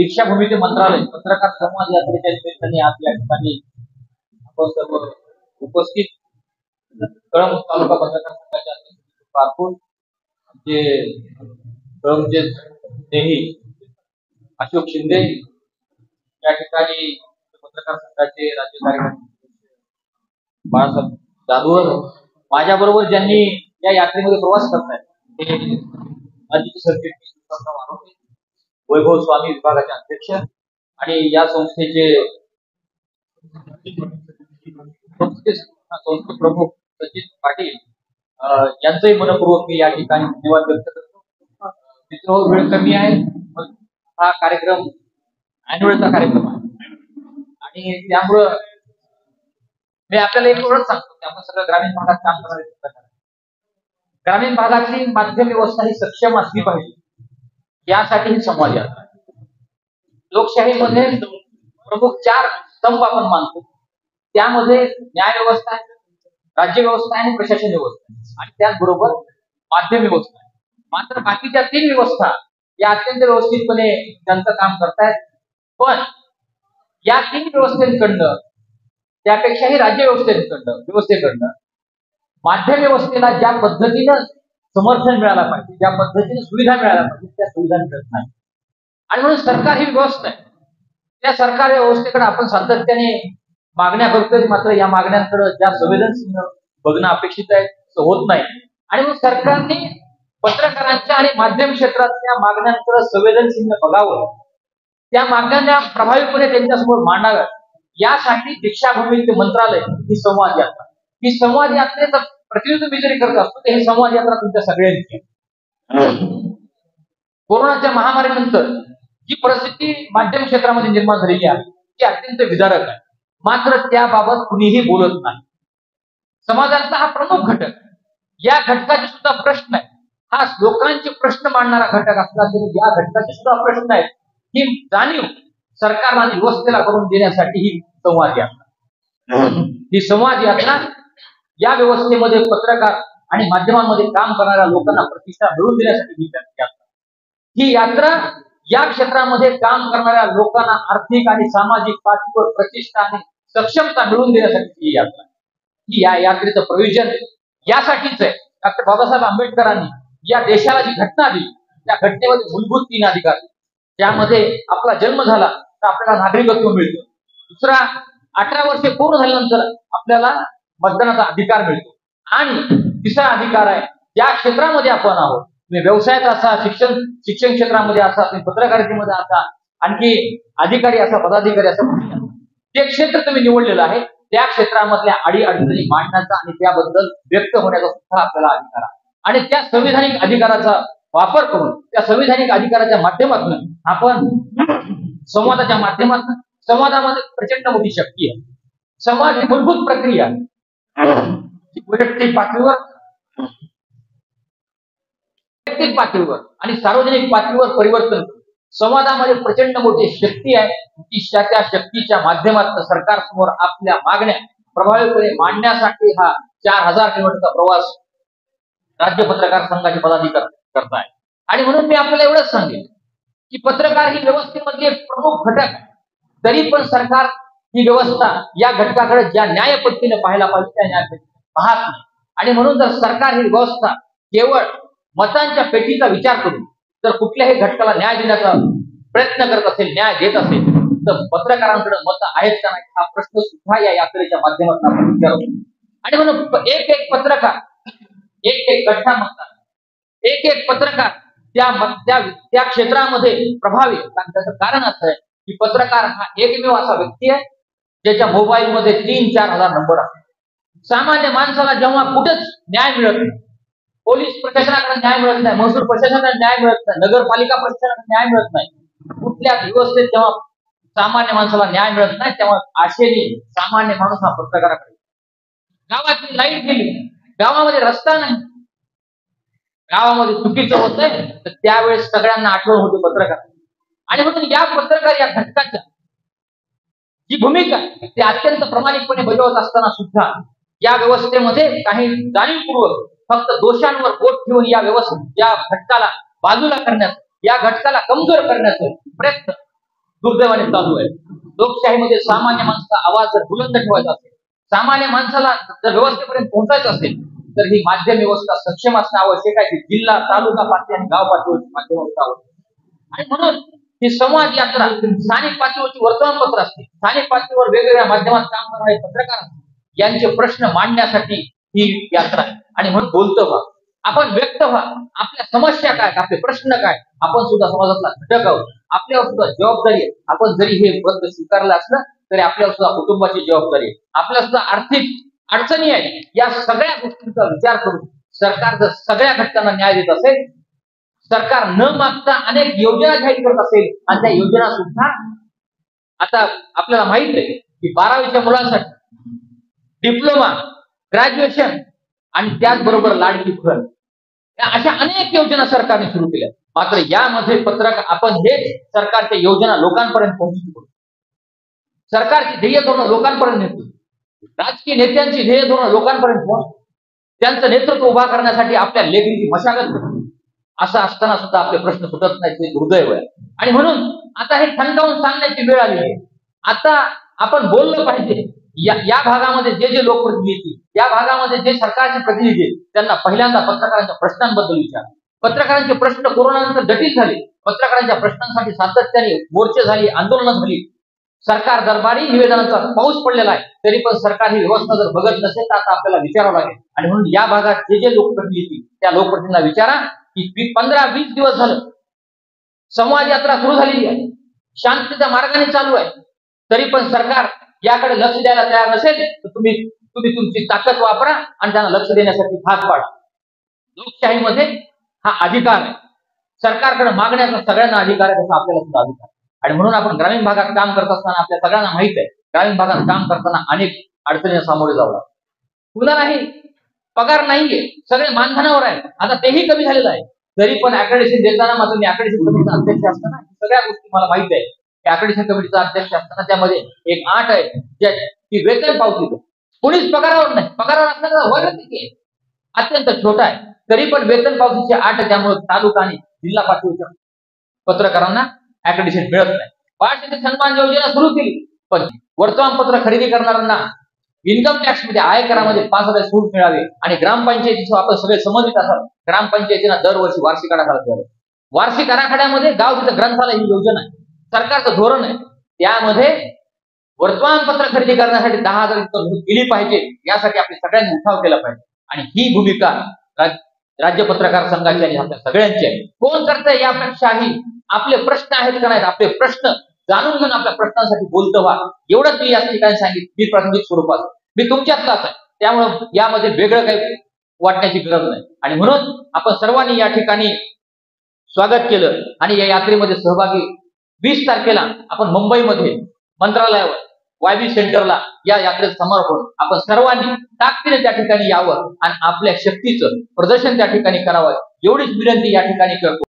दीक्षाभूमी मंत्रालय पत्रकार संवाद यात्रेच्या निमित्ताने आज या ठिकाणी आपण सर्व उपस्थित कळंब तालुका पत्रकार संघाच्या पारखून जे कळंबचे नेही अशोक शिंदे या ठिकाणी पत्रकार संघाचे राज्य कार्यकारी बाळासाहेब जाधवर माझ्या बरोबर ज्यांनी या यात्रेमध्ये प्रवास करतायत ते माजी सरचिटणीस वैभव स्वामी विभागाचे अध्यक्ष आणि या संस्थेचे संस्थे प्रमुख सचिन पाटील यांचंही मनपूर्वक मी या ठिकाणी धन्यवाद व्यक्त करतो. मित्र वेळ कमी आहे, हा कार्यक्रम अॅन्युअलचा कार्यक्रम आहे आणि त्यामुळं मी आपल्याला एक ओळख सांगतो की आपण सगळं ग्रामीण भागात काम करणारे ग्रामीण भागातली माध्यम व्यवस्था ही सक्षम असली पाहिजे यासाठी ही संवाद यात्रा. लोकशाहीमध्ये प्रमुख 4 स्तंभ आपण मानतो, त्यामध्ये न्याय व्यवस्था, राज्य व्यवस्था आणि प्रशासन व्यवस्था आणि त्याचबरोबर माध्यम व्यवस्था. मात्र बाकीच्या 3 व्यवस्था या अत्यंत व्यवस्थितपणे त्यांचं काम करतायत, पण या 3 व्यवस्थेकडनं त्यापेक्षाही राज्य व्यवस्थेकडनं माध्यम व्यवस्थेला ज्या पद्धतीनं समर्थन मिळाला पाहिजे, ज्या पद्धतीने सुविधा मिळाल्या पाहिजे त्या सुविधा मिळत नाही. आणि म्हणून सरकार ही व्यवस्था आहे, त्या सरकार व्यवस्थेकडे आपण सातत्याने मागण्या करतोय, मात्र या मागण्यांकडे ज्या संवेदनशील बघणं अपेक्षित आहे तसं होत नाही. आणि मग सरकारने पत्रकारांच्या आणि माध्यम क्षेत्रातल्या मागण्यांकडे संवेदनशील बघावं, त्या मागण्या प्रभावीपणे त्यांच्यासमोर मांडाव्या यासाठी दीक्षाभूमी मंत्रालय ही संवाद यात्रा, ही संवाद यात्रेचं प्रतिनिधित्व मी जरी करत असतो तर ही संवाद यात्रा तुमच्या सगळ्यांची. कोरोनाच्या महामारीनंतर जी परिस्थिती माध्यम क्षेत्रामध्ये निर्माण झालेली आहे ती अत्यंत विदारक आहे, मात्र त्याबाबत कुणीही बोलत नाही. समाजाचा हा प्रमुख घटक, या घटकाचे सुद्धा प्रश्न आहे, हा लोकांचे प्रश्न मांडणारा घटक असला तरी या घटकाचे सुद्धा प्रश्न आहेत ही जाणीव सरकारला आणि व्यवस्थेला करून देण्यासाठी ही संवाद यात्रा. ही संवाद यात्रा या व्यवस्थेमध्ये पत्रकार आणि माध्यमांमध्ये काम करणाऱ्या लोकांना प्रतिष्ठा मिळवून देण्यासाठी ही यात्रा या क्षेत्रामध्ये काम करणाऱ्या लोकांना आर्थिक आणि सामाजिक पातळीवर प्रतिष्ठा आणि सक्षमता मिळवून देण्यासाठी ही यात्रा. ही या यात्रेचं प्रयोजन यासाठीच आहे. डॉक्टर बाबासाहेब आंबेडकरांनी या देशाला जी घटना दिली त्या घटनेमध्ये मूलभूत 3 अधिकार, त्यामध्ये आपला जन्म झाला तर आपल्याला नागरिकत्व मिळतं, दुसरा 18 वर्षे पूर्ण झाल्यानंतर आपल्याला मतदानाचा अधिकार मिळतो आणि तिसरा अधिकार आहे ज्या क्षेत्रामध्ये आपण आहोत, व्यवसायात असा, शिक्षण क्षेत्रामध्ये असा, पत्रकारितेमध्ये असा, आणखी अधिकारी असा, पदाधिकारी असा, जे क्षेत्र तुम्ही निवडलेलं आहे त्या क्षेत्रामधल्या अडीअडचणी मांडण्याचा आणि त्याबद्दल व्यक्त होण्याचा सुद्धा आपल्याला अधिकार आहे. आणि त्या संविधानिक अधिकाराचा वापर करून त्या संविधानिक अधिकाराच्या माध्यमातून आपण संवादाच्या माध्यमातून, संवादामध्ये प्रचंड मोठी शक्ती आहे. संवाद ही मूलभूत प्रक्रिया वैयक्तिक पातळीवर आणि सार्वजनिक पातळीवर परिवर्तन. संवादामध्ये प्रचंड मोठी शक्ती आहे की त्या शक्तीच्या माध्यमातून सरकार समोर आपल्या मागण्या प्रभावीपणे मांडण्यासाठी हा 4000 किलोमीटरचा प्रवास राज्य पत्रकार संघाचे पदाधिकारी करताय. आणि म्हणून मी आपल्याला एवढंच सांगेन की पत्रकार ही व्यवस्थेमधली एक प्रमुख घटक आहे, तरी पण सरकार ही व्यवस्था या घटकाकडे ज्या न्यायपद्धतीने पाहायला पाहिजे त्या न्यायपद्धतीने पाहत नाही. आणि म्हणून जर सरकार ही व्यवस्था केवळ मतांच्या पेटीचा विचार करून जर कुठल्याही घटकाला न्याय देण्याचा प्रयत्न करत असेल, न्याय देत असेल, तर पत्रकारांकडे मत आहेत का नाही हा प्रश्न सुद्धा या यात्रेच्या माध्यमातून आपण विचारतो. आणि म्हणून एक पत्रकार, एक घटना म्हणतात, एक पत्रकार त्या क्षेत्रामध्ये प्रभावी. त्याचं कारण असं आहे की पत्रकार हा एकमेव असा व्यक्ती आहे ज्याच्या मोबाईलमध्ये 3-4 हजार नंबर असतात. सामान्य माणसाला जेव्हा कुठेच न्याय मिळत नाही, पोलीस प्रशासनाकडे न्याय मिळत नाही, महसूल प्रशासनाला न्याय मिळत नाही, नगरपालिका प्रशासनाला न्याय मिळत नाही, कुठल्या व्यवस्थेत जेव्हा सामान्य माणसाला न्याय मिळत नाही तेव्हा आशेने सामान्य माणूस हा पत्रकाराकडे. गावातली लाईट गेली, गावामध्ये रस्ता नाही, गावामध्ये चुकीचं होतंय, तर त्यावेळेस सगळ्यांना आठवण होते पत्रकार. आणि म्हणून या पत्रकार या घटकाच्या जी भूमिका ते अत्यंत प्रामाणिकपणे बजावत असताना सुद्धा या व्यवस्थेमध्ये काही जाणीवपूर्वक फक्त दोषांवर बोट ठेवून या घटकाला बाजूला करण्याचं, या घटकाला कमजोर करण्याचं प्रयत्न दुर्दैवाने चालू आहे. लोकशाहीमध्ये सामान्य माणसाचा आवाज जर बुलंद ठेवायचा असेल, सामान्य माणसाला जर व्यवस्थेपर्यंत पोहोचायचं असेल, तर ही माध्यम व्यवस्था सक्षम असणं आवश्यक आहे. जिल्हा, तालुका पातळी आणि गाव पातळीवरची माध्यम व्यवस्था आवश्यक आहे. आणि म्हणून ही संवाद यात्रा स्थानिक पातळीवरची वर्तमानपत्र असते, स्थानिक पातळीवर वेगवेगळ्या माध्यमात काम करणारे पत्रकार असतात, यांचे प्रश्न मांडण्यासाठी ही यात्रा आहे. आणि म्हणून बोलतो व्हा, आपण व्यक्त व्हा, आपल्या समस्या काय, आपले प्रश्न काय. आपण सुद्धा समाजातला घटक आहोत, आपल्यावर सुद्धा जबाबदारी आहे. आपण जरी हे पद स्वीकारलं असलं तरी आपल्याला सुद्धा कुटुंबाची जबाबदारी आहे, आपल्याला सुद्धा आर्थिक अडचणी आहेत. या सगळ्या गोष्टींचा विचार करून सरकार जर सगळ्या घटकांना न्याय देत असेल, सरकार न मागता अनेक योजना जाहीर करत असेल आणि त्या योजना सुद्धा आता आपल्याला माहित आहे की 12वीच्या मुलांसाठी डिप्लोमा, ग्रॅज्युएशन आणि त्याचबरोबर लाडकी बहीण, या अशा अनेक योजना सरकारने सुरू केल्या. मात्र यामध्ये आपण हेच सरकारच्या योजना लोकांपर्यंत पोहोचतो, सरकारची ध्येय धोरणं लोकांपर्यंत नेतो, राजकीय नेत्यांची ध्येय धोरणं लोकांपर्यंत पोहोचतो, त्यांचं नेतृत्व उभा करण्यासाठी आपल्या लेखीची मशागत करतो. असं असताना सुद्धा आपले प्रश्न सुटत नाहीत, हे दुर्दैव आहे. आणि म्हणून आता हे ठणकावून सांगण्याची वेळ आलेली आहे. आता आपण बोललं पाहिजे. या भागामध्ये जे लोकप्रतिनिधी, या भागामध्ये जे सरकारचे प्रतिनिधी, त्यांना पहिल्यांदा पत्रकारांच्या प्रश्नांबद्दल विचार. पत्रकारांचे प्रश्न कोरोनानंतर जटिल झाले, पत्रकारांच्या प्रश्नांसाठी सातत्याने मोर्चे झाली, आंदोलनं झाली, सरकार दरबारी निवेदनाचा पाऊस पडलेला आहे. तरी पण सरकार ही व्यवस्था जर बघत नसेल तर आता आपल्याला विचारावं लागेल. आणि म्हणून या भागात जे लोकप्रतिनिधी, त्या लोकप्रतिनिधींना विचारा की 15-20 दिवस झालं संवाद यात्रा सुरू झालेली आहे, शांततेच्या मार्गाने चालू आहे, तरी पण सरकार याकडे लक्ष द्यायला तयार नसेल तर तुम्ही तुमची ताकद वापरा आणि त्यांना लक्ष देण्यासाठी भाग पाडा. लोकशाहीमध्ये हा अधिकार आहे, सरकारकडे मागण्याचा सगळ्यांना अधिकार आहे, तसा आपल्याला सुद्धा अधिकार आहे. आणि म्हणून आपण ग्रामीण भागात काम करत असताना आपल्या सगळ्यांना माहित आहे, ग्रामीण भागात काम करताना अनेक अडचणींना सामोरे जावं लागतं. पुन्हा नाही, पगार नाहीये, सगळे मानधनावर आहे, आता तेही कमी झालेलं आहे. तरी पण अॅक्रेडिशन देताना मात्र मी अॅक्रेडिशन कमिटीचा अध्यक्ष असताना सगळ्या गोष्टी मला माहित आहे. अॅक्रेडिशन कमिटीचा अध्यक्ष असताना त्यामध्ये एक अट आहे की वेतन पावती कोणीच पगारावर नाही, पगारावर असणारा वर्ग किती आहे, अत्यंत छोटा आहे, तरी पण वेतन पावतीची अट आहे. त्यामुळे तालुका आणि जिल्हा पातळीच्या पत्रकारांना अॅक्रेडिशन मिळत नाही. बाळशास्त्री सन्मान योजना सुरू केली, पण वर्तमानपत्र खरेदी करणाऱ्यांना इन्कम टॅक्स मध्ये, आयकरामध्ये 5,000 सूट मिळावे. आणि ग्रामपंचायतीचं आपण सगळे संबंधित असाल, ग्रामपंचायतीला दरवर्षी वार्षिक आराखडा द्यावा. वार्षिक आराखड्यामध्ये गाव तिथं ग्रंथालय ही योजना आहे, सरकारचं धोरण आहे. त्यामध्ये वर्तमानपत्र खरेदी करण्यासाठी 10,000 इतकं केली पाहिजे, यासाठी आपल्या सगळ्यांनी उठाव केला पाहिजे. आणि ही भूमिका राज्य पत्रकार संघाची आणि आपल्या सगळ्यांची आहे. कोण करतंय यापेक्षाही आपले प्रश्न आहेत का नाहीत, आपले प्रश्न जाणून घेऊन आपल्या प्रश्नांसाठी बोलतो व्हा. एवढंच मी या ठिकाणी सांगितलं. मी प्राथमिक स्वरूपात मी तुमच्यातलाच आहे, त्यामुळे यामध्ये वेगळं काही वाटण्याची गरज नाही. आणि म्हणून आपण सर्वांनी या ठिकाणी स्वागत केलं आणि या यात्रेमध्ये सहभागी 20 तारखेला आपण मुंबईमध्ये मंत्रालयावर YB सेंटरला या यात्रेचं समर्पण आपण सर्वांनी ताकदीने त्या ठिकाणी यावं आणि आपल्या शक्तीचं प्रदर्शन त्या ठिकाणी करावं, एवढीच विनंती या ठिकाणी करतो.